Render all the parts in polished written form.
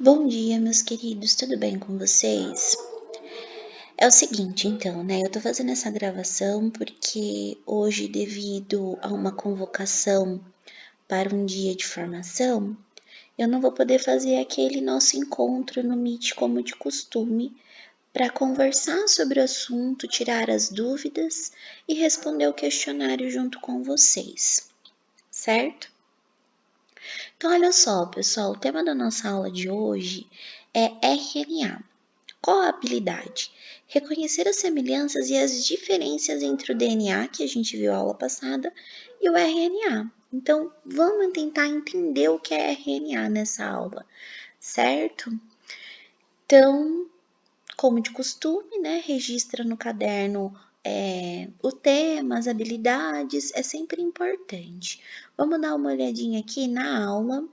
Bom dia, meus queridos, tudo bem com vocês? É o seguinte, então, né? Eu tô fazendo essa gravação porque hoje, devido a uma convocação para um dia de formação, eu não vou poder fazer aquele nosso encontro no Meet como de costume para conversar sobre o assunto, tirar as dúvidas e responder o questionário junto com vocês, certo? Então, olha só, pessoal, o tema da nossa aula de hoje é RNA. Qual a habilidade? Reconhecer as semelhanças e as diferenças entre o DNA, que a gente viu na aula passada, e o RNA. Então, vamos tentar entender o que é RNA nessa aula, certo? Então, como de costume, né, registra no caderno o tema, as habilidades, é sempre importante. Vamos dar uma olhadinha aqui na aula,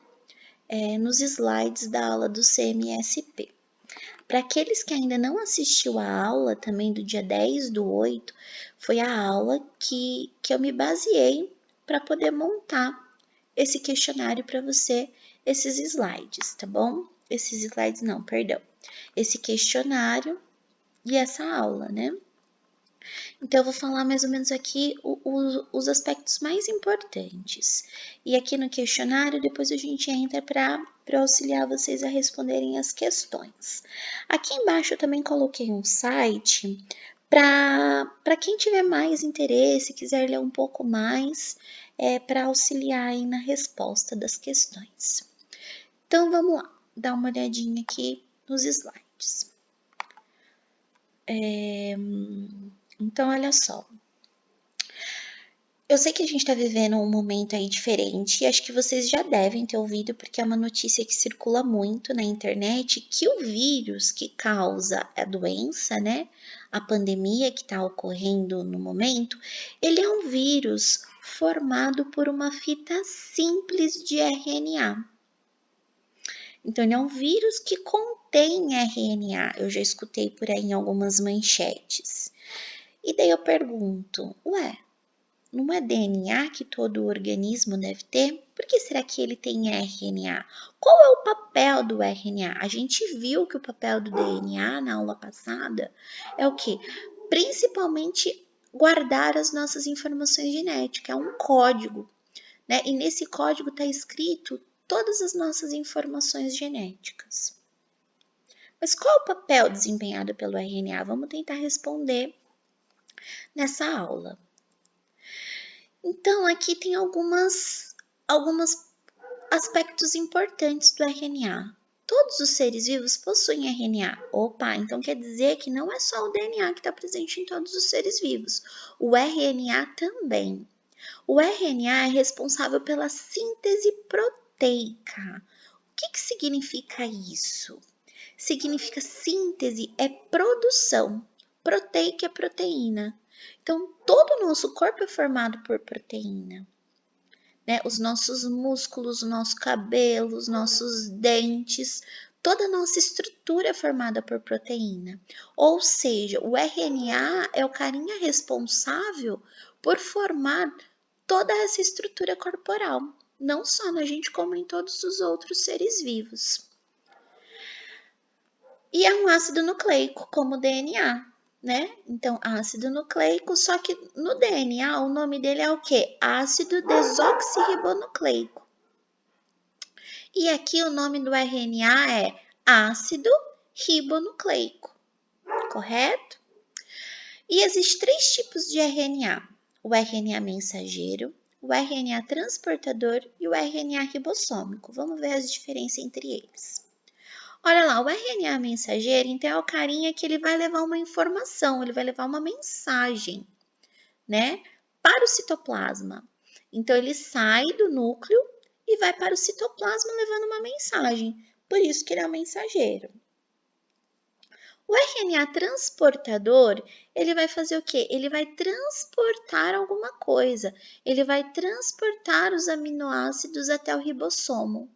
nos slides da aula do CMSP. Para aqueles que ainda não assistiu a aula, também do dia 10/8, foi a aula que eu me baseei para poder montar esse questionário para você, esses slides, tá bom? Esses slides não, perdão. Esse questionário e essa aula, né? Então, eu vou falar mais ou menos aqui os aspectos mais importantes. E aqui no questionário, depois a gente entra para auxiliar vocês a responderem as questões. Aqui embaixo eu também coloquei um site para quem tiver mais interesse, quiser ler um pouco mais, para auxiliar aí na resposta das questões. Então, vamos lá, dar uma olhadinha aqui nos slides. Então, olha só. Eu sei que a gente está vivendo um momento aí diferente e acho que vocês já devem ter ouvido, porque é uma notícia que circula muito na internet, que o vírus que causa a doença, né, a pandemia que está ocorrendo no momento, ele é um vírus formado por uma fita simples de RNA. Então, ele é um vírus que contém RNA. Eu já escutei por aí em algumas manchetes. E daí eu pergunto, ué, não é DNA que todo organismo deve ter? Por que será que ele tem RNA? Qual é o papel do RNA? A gente viu que o papel do DNA na aula passada é o quê? Principalmente guardar as nossas informações genéticas, é um código, né? E nesse código está escrito todas as nossas informações genéticas. Mas qual é o papel desempenhado pelo RNA? Vamos tentar responder nessa aula. Então, aqui tem alguns aspectos importantes do RNA. Todos os seres vivos possuem RNA. Opa, então quer dizer que não é só o DNA que está presente em todos os seres vivos. O RNA também. O RNA é responsável pela síntese proteica. O que significa isso? Significa síntese é produção. Proteica é proteína. Então, todo o nosso corpo é formado por proteína, né? Os nossos músculos, o nosso cabelo, os nossos dentes, toda a nossa estrutura é formada por proteína. Ou seja, o RNA é o carinha responsável por formar toda essa estrutura corporal, não só na gente, como em todos os outros seres vivos. E é um ácido nucleico, como o DNA, né? Então, ácido nucleico, só que no DNA o nome dele é o quê? Ácido desoxirribonucleico. E aqui o nome do RNA é ácido ribonucleico, correto? E existem 3 tipos de RNA: o RNA mensageiro, o RNA transportador e o RNA ribossômico. Vamos ver as diferenças entre eles. Olha lá, o RNA mensageiro, então é o carinha que ele vai levar uma informação, ele vai levar uma mensagem, né, para o citoplasma. Então, ele sai do núcleo e vai para o citoplasma levando uma mensagem. Por isso que ele é o mensageiro. O RNA transportador, ele vai fazer o quê? Ele vai transportar alguma coisa. Ele vai transportar os aminoácidos até o ribossomo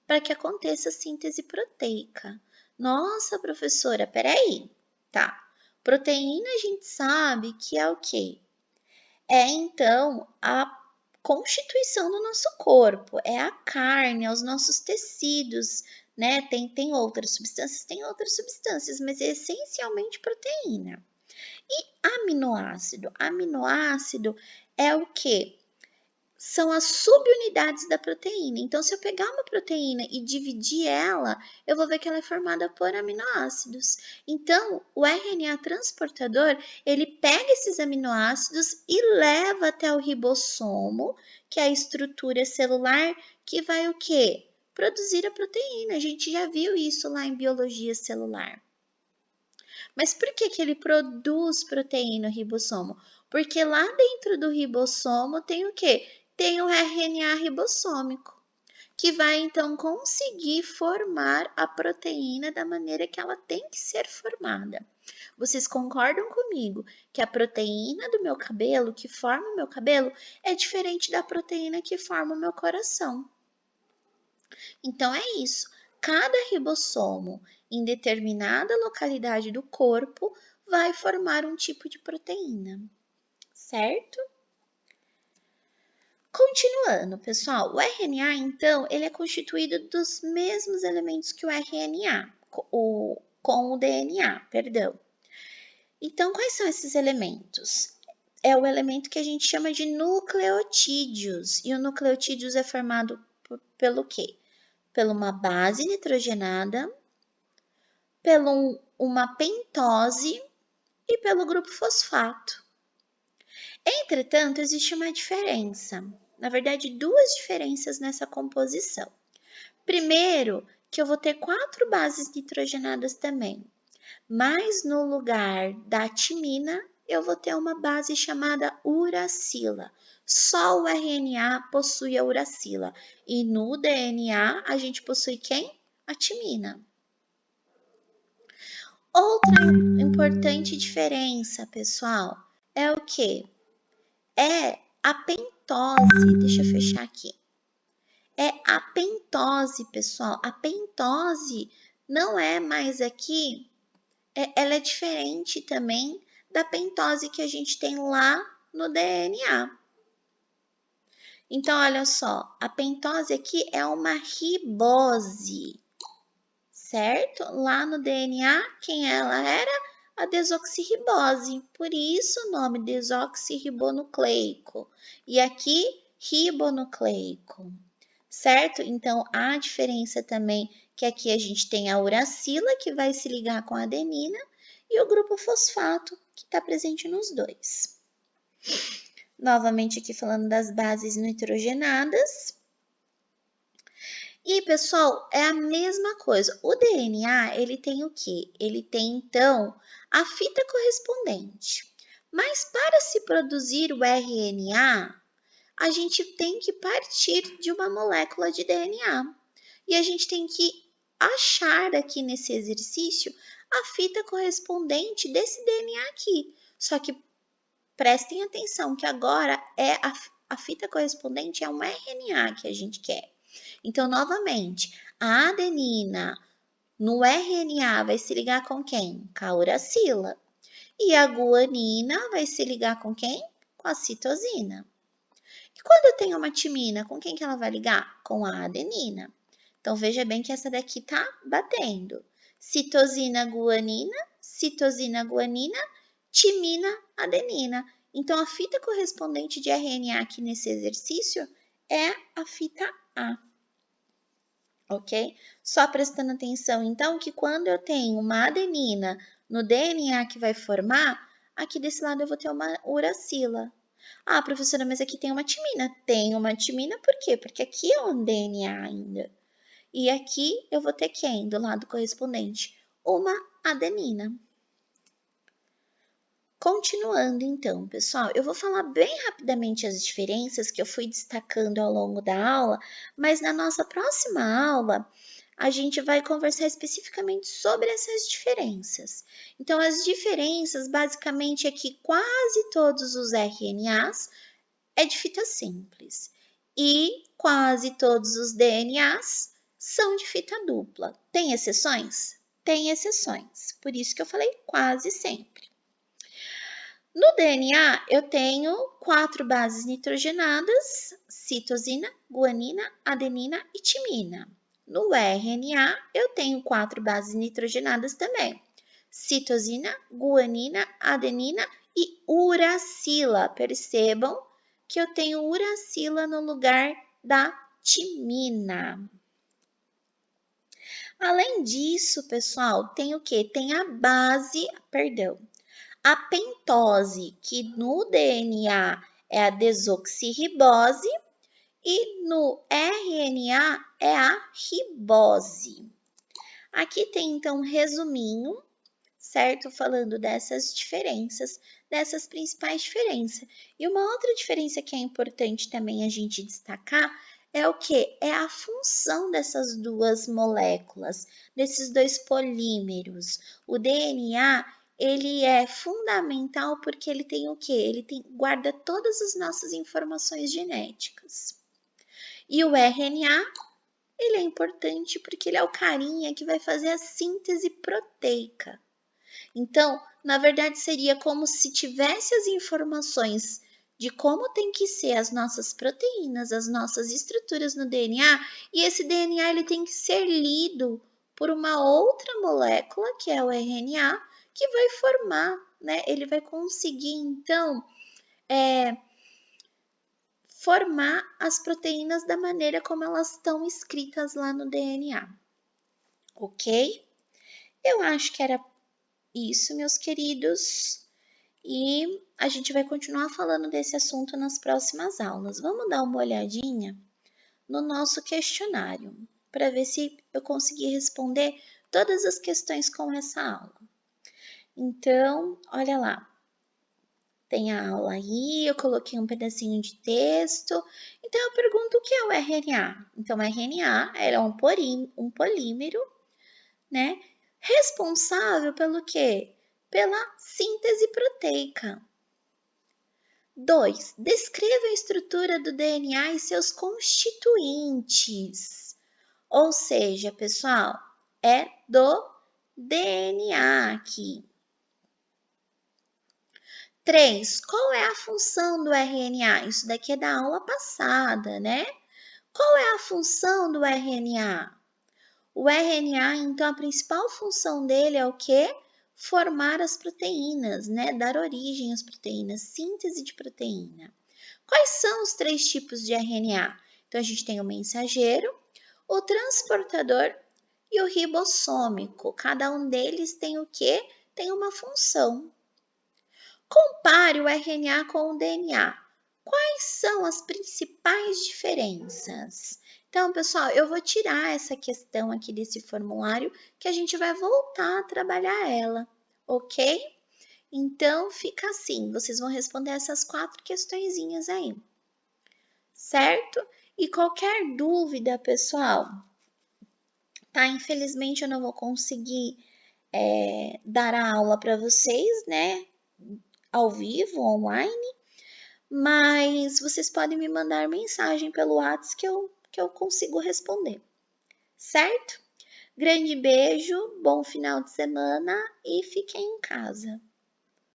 para que aconteça a síntese proteica. Nossa, professora, peraí. Tá. Proteína a gente sabe que é o quê? É então a constituição do nosso corpo, é a carne, é os nossos tecidos, né? Tem outras substâncias? Tem outras substâncias, mas é essencialmente proteína. E aminoácido? Aminoácido é o quê? São as subunidades da proteína. Então, se eu pegar uma proteína e dividir ela, eu vou ver que ela é formada por aminoácidos. Então, o RNA transportador, ele pega esses aminoácidos e leva até o ribossomo, que é a estrutura celular que vai o quê? Produzir a proteína. A gente já viu isso lá em biologia celular. Mas por que ele produz proteína no ribossomo? Porque lá dentro do ribossomo tem o quê? Tem o RNA ribossômico, que vai então conseguir formar a proteína da maneira que ela tem que ser formada. Vocês concordam comigo que a proteína do meu cabelo, que forma o meu cabelo, é diferente da proteína que forma o meu coração? Então é isso. Cada ribossomo em determinada localidade do corpo vai formar um tipo de proteína, certo? Continuando, pessoal, o RNA, então, ele é constituído dos mesmos elementos que o RNA, com o DNA, perdão. Então, quais são esses elementos? É o elemento que a gente chama de nucleotídeos, e o nucleotídeos é formado pelo quê? Pela uma base nitrogenada, pela uma pentose e pelo grupo fosfato. Entretanto, existe uma diferença, na verdade, duas diferenças nessa composição. Primeiro, que eu vou ter 4 bases nitrogenadas também, mas no lugar da timina, eu vou ter uma base chamada uracila. Só o RNA possui a uracila e no DNA a gente possui quem? A timina. Outra importante diferença, pessoal, é o que? É a pentose. Deixa eu fechar aqui. É a pentose, pessoal. A pentose não é mais aqui, ela é diferente também da pentose que a gente tem lá no DNA. Então, olha só, a pentose aqui é uma ribose, certo? Lá no DNA, quem ela era? A desoxirribose. Por isso o nome desoxirribonucleico. E aqui, ribonucleico, certo? Então, há diferença também que aqui a gente tem a uracila, que vai se ligar com a adenina, e o grupo fosfato, que está presente nos dois. Novamente aqui falando das bases nitrogenadas. E, pessoal, é a mesma coisa. O DNA, ele tem o quê? Ele tem, então, a fita correspondente. Mas para se produzir o RNA, a gente tem que partir de uma molécula de DNA. E a gente tem que achar aqui nesse exercício a fita correspondente desse DNA aqui. Só que prestem atenção que agora a fita correspondente é um RNA que a gente quer. Então, novamente, a adenina no RNA vai se ligar com quem? Com a uracila. E a guanina vai se ligar com quem? Com a citosina. E quando eu tenho uma timina, com quem que ela vai ligar? Com a adenina. Então, veja bem que essa daqui tá batendo. Citosina, guanina, timina, adenina. Então, a fita correspondente de RNA aqui nesse exercício é a fita A. Ok? Só prestando atenção, então, que quando eu tenho uma adenina no DNA que vai formar, aqui desse lado eu vou ter uma uracila. Ah, professora, mas aqui tem uma timina. Tem uma timina por quê? Porque aqui é um DNA ainda. E aqui eu vou ter quem do lado correspondente? Uma adenina. Continuando então, pessoal, eu vou falar bem rapidamente as diferenças que eu fui destacando ao longo da aula, mas na nossa próxima aula a gente vai conversar especificamente sobre essas diferenças. Então, as diferenças basicamente é que quase todos os RNAs é de fita simples e quase todos os DNAs são de fita dupla. Tem exceções? Tem exceções, por isso que eu falei quase sempre. No DNA, eu tenho 4 bases nitrogenadas, citosina, guanina, adenina e timina. No RNA, eu tenho 4 bases nitrogenadas também. Citosina, guanina, adenina e uracila. Percebam que eu tenho uracila no lugar da timina. Além disso, pessoal, tem o que? Tem a base, a pentose, que no DNA é a desoxirribose e no RNA é a ribose. Aqui tem então um resuminho, certo? Falando dessas diferenças, dessas principais diferenças. E uma outra diferença que é importante também a gente destacar é o que? É a função dessas duas moléculas, desses dois polímeros. O DNA, ele é fundamental porque ele tem o que? Guarda todas as nossas informações genéticas. E o RNA, ele é importante porque ele é o carinha que vai fazer a síntese proteica. Então, na verdade, seria como se tivesse as informações de como tem que ser as nossas proteínas, as nossas estruturas no DNA, e esse DNA ele tem que ser lido por uma outra molécula, que é o RNA, que vai formar, né? Ele vai conseguir, então, formar as proteínas da maneira como elas estão escritas lá no DNA. Ok? Eu acho que era isso, meus queridos. E a gente vai continuar falando desse assunto nas próximas aulas. Vamos dar uma olhadinha no nosso questionário para ver se eu consegui responder todas as questões com essa aula. Então, olha lá. Tem a aula aí, eu coloquei um pedacinho de texto. Então, eu pergunto o que é o RNA? Então, o RNA é um polímero, né? Responsável pelo quê? Pela síntese proteica. 2. Descreva a estrutura do DNA e seus constituintes. Ou seja, pessoal, é do DNA aqui. 3. Qual é a função do RNA? Isso daqui é da aula passada, né? Qual é a função do RNA? O RNA, então, a principal função dele é o quê? Formar as proteínas, né? Dar origem às proteínas, síntese de proteína. Quais são os 3 tipos de RNA? Então, a gente tem o mensageiro, o transportador e o ribossômico. Cada um deles tem o quê? Tem uma função. Compare o RNA com o DNA. Quais são as principais diferenças? Então, pessoal, eu vou tirar essa questão aqui desse formulário que a gente vai voltar a trabalhar ela, ok? Então, fica assim, vocês vão responder essas 4 questõezinhas aí, certo? E qualquer dúvida, pessoal, tá? Infelizmente eu não vou conseguir dar a aula para vocês, né? Ao vivo, online, mas vocês podem me mandar mensagem pelo WhatsApp que eu consigo responder, certo? Grande beijo, bom final de semana e fiquem em casa.